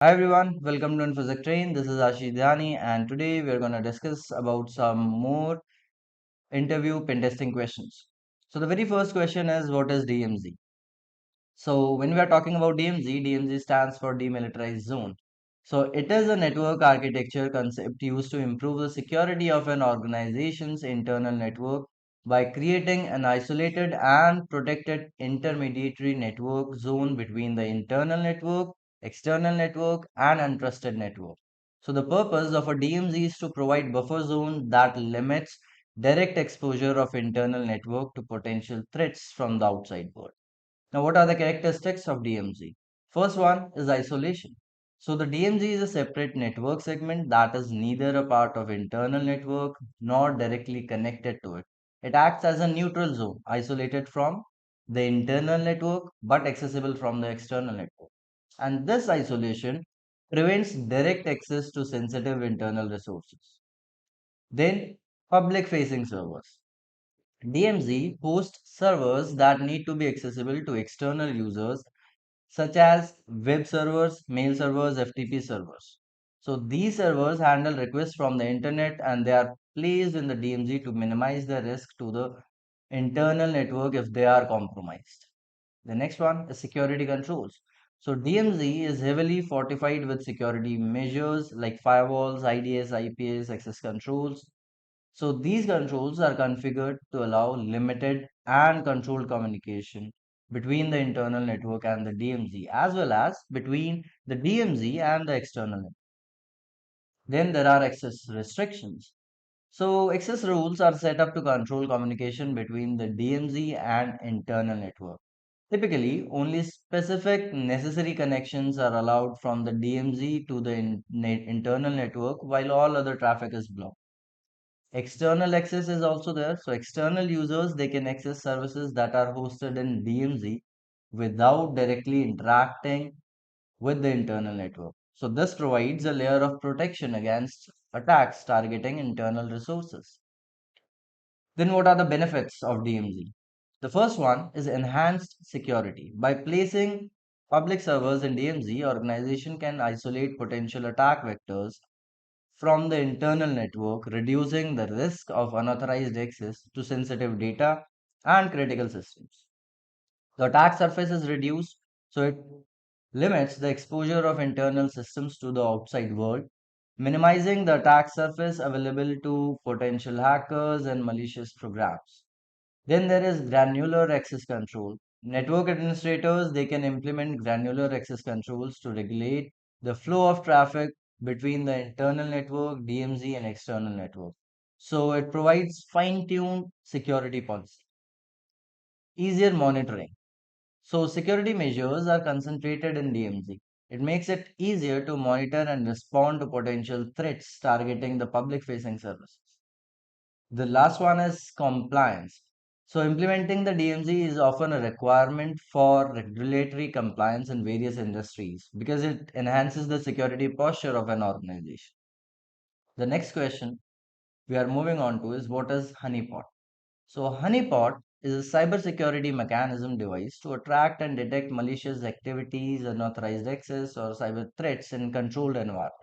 Hi everyone, welcome to Infosec Train. This is Ashish Dhyani, and today we are going to discuss about some more interview pen testing questions. So the very first question is, what is DMZ? So when we are talking about DMZ, DMZ stands for Demilitarized Zone. So it is a network architecture concept used to improve the security of an organization's internal network by creating an isolated and protected intermediary network zone between the internal network, external network, and untrusted network. So the purpose of a DMZ is to provide buffer zone that limits direct exposure of internal network to potential threats from the outside world. Now, what are the characteristics of DMZ? First one is isolation. So the DMZ is a separate network segment that is neither a part of internal network nor directly connected to it. It acts as a neutral zone, isolated from the internal network but accessible from the external network. And this isolation prevents direct access to sensitive internal resources. Then, public facing servers. DMZ hosts servers that need to be accessible to external users such as web servers, mail servers, FTP servers. So these servers handle requests from the internet and they are placed in the DMZ to minimize the risk to the internal network if they are compromised. The next one is security controls. So DMZ is heavily fortified with security measures like firewalls, IDS, IPS, access controls. So these controls are configured to allow limited and controlled communication between the internal network and the DMZ, as well as between the DMZ and the external network. Then there are access restrictions. So access rules are set up to control communication between the DMZ and internal network. Typically, only specific necessary connections are allowed from the DMZ to the internal network while all other traffic is blocked. External access is also there. So external users, they can access services that are hosted in DMZ without directly interacting with the internal network. So this provides a layer of protection against attacks targeting internal resources. Then what are the benefits of DMZ? The first one is enhanced security. By placing public servers in DMZ, organization can isolate potential attack vectors from the internal network, reducing the risk of unauthorized access to sensitive data and critical systems. The attack surface is reduced, so it limits the exposure of internal systems to the outside world, minimizing the attack surface available to potential hackers and malicious programs. Then there is granular access control. Network administrators, they can implement granular access controls to regulate the flow of traffic between the internal network, DMZ, and external network. So it provides fine-tuned security policy. Easier monitoring. So security measures are concentrated in DMZ. It makes it easier to monitor and respond to potential threats targeting the public-facing services. The last one is compliance. So implementing the DMZ is often a requirement for regulatory compliance in various industries because it enhances the security posture of an organization. The next question we are moving on to is, what is Honeypot? So Honeypot is a cybersecurity mechanism device to attract and detect malicious activities, unauthorized access, or cyber threats in controlled environments.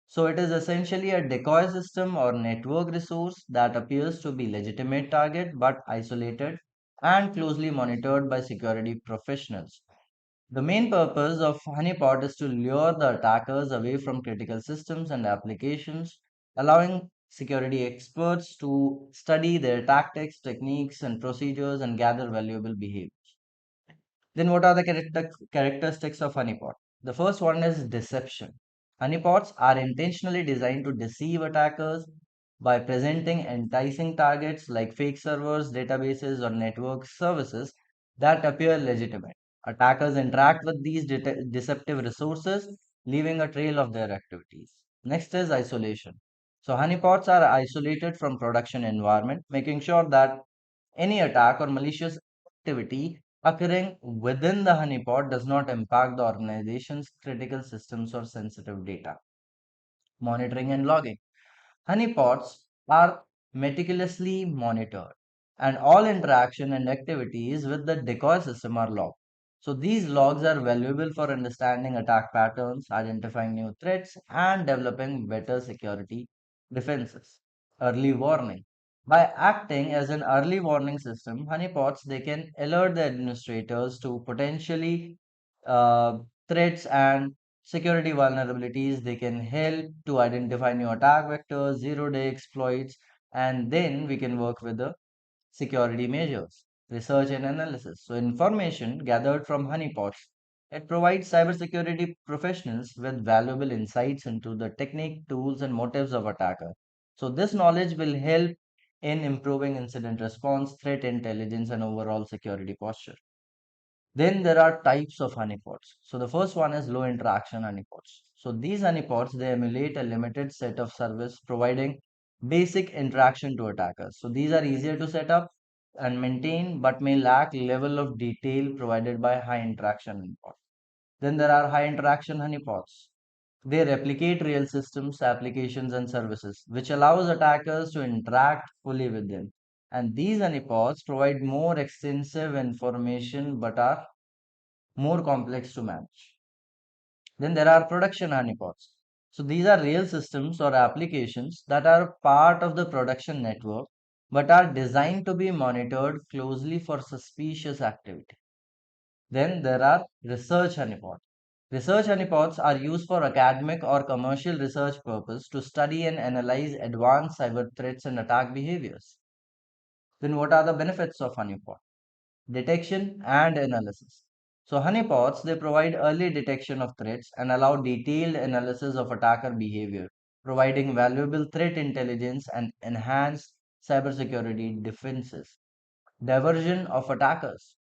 So it is essentially a decoy system or network resource that appears to be legitimate target but isolated and closely monitored by security professionals. The main purpose of Honeypot is to lure the attackers away from critical systems and applications, allowing security experts to study their tactics, techniques, and procedures and gather valuable behavior. Then, what are the characteristics of honeypot? The first one is deception. Honeypots are intentionally designed to deceive attackers by presenting enticing targets like fake servers, databases, or network services that appear legitimate. Attackers interact with these deceptive resources, leaving a trail of their activities. Next is isolation. So, honeypots are isolated from production environment, making sure that any attack or malicious activity occurring within the honeypot does not impact the organization's critical systems or sensitive data. Monitoring and logging. Honeypots are meticulously monitored, and all interaction and activities with the decoy system are logged. So these logs are valuable for understanding attack patterns, identifying new threats, and developing better security defenses. Early warning. By acting as an early warning system, honeypots they can alert the administrators to potentially uh, threats and security vulnerabilities. They can help to identify new attack vectors, zero-day exploits, and then we can work with the security measures, research and analysis. So information gathered from honeypots. It provides cybersecurity professionals with valuable insights into the technique, tools, and motives of attacker. So this knowledge will help in improving incident response, threat intelligence, and overall security posture. Then there are types of honeypots. So the first one is low interaction honeypots. So these honeypots they emulate a limited set of service providing basic interaction to attackers. So these are easier to set up and maintain but may lack level of detail provided by high interaction honeypots. Then there are high interaction honeypots. They replicate real systems, applications, and services, which allows attackers to interact fully with them. And these honeypots provide more extensive information but are more complex to manage. Then there are production honeypots. So these are real systems or applications that are part of the production network but are designed to be monitored closely for suspicious activity. Then there are research honeypots. Research honeypots are used for academic or commercial research purpose to study and analyze advanced cyber threats and attack behaviors. Then what are the benefits of honeypot? Detection and analysis. So honeypots they provide early detection of threats and allow detailed analysis of attacker behavior, providing valuable threat intelligence and enhanced cybersecurity defenses. Diversion of attackers.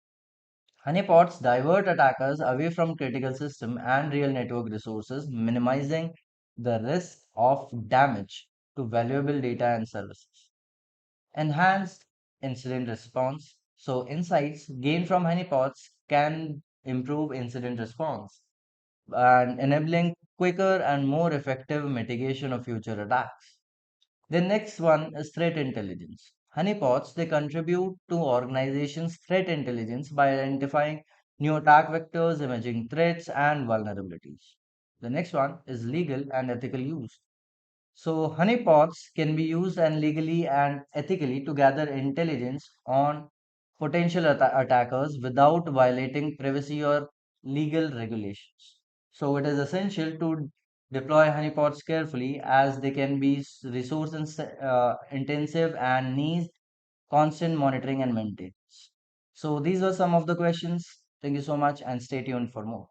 Honeypots divert attackers away from critical system and real network resources, minimizing the risk of damage to valuable data and services. Enhanced incident response. So, insights gained from honeypots can improve incident response and enabling quicker and more effective mitigation of future attacks. The next one is threat intelligence. Honeypots they contribute to organizations' threat intelligence by identifying new attack vectors, emerging threats, and vulnerabilities. The next one is legal and ethical use. So, honeypots can be used and legally and ethically to gather intelligence on potential attackers without violating privacy or legal regulations. So, it is essential to deploy honeypots carefully as they can be resource intensive and need constant monitoring and maintenance. So, these were some of the questions. Thank you so much and stay tuned for more.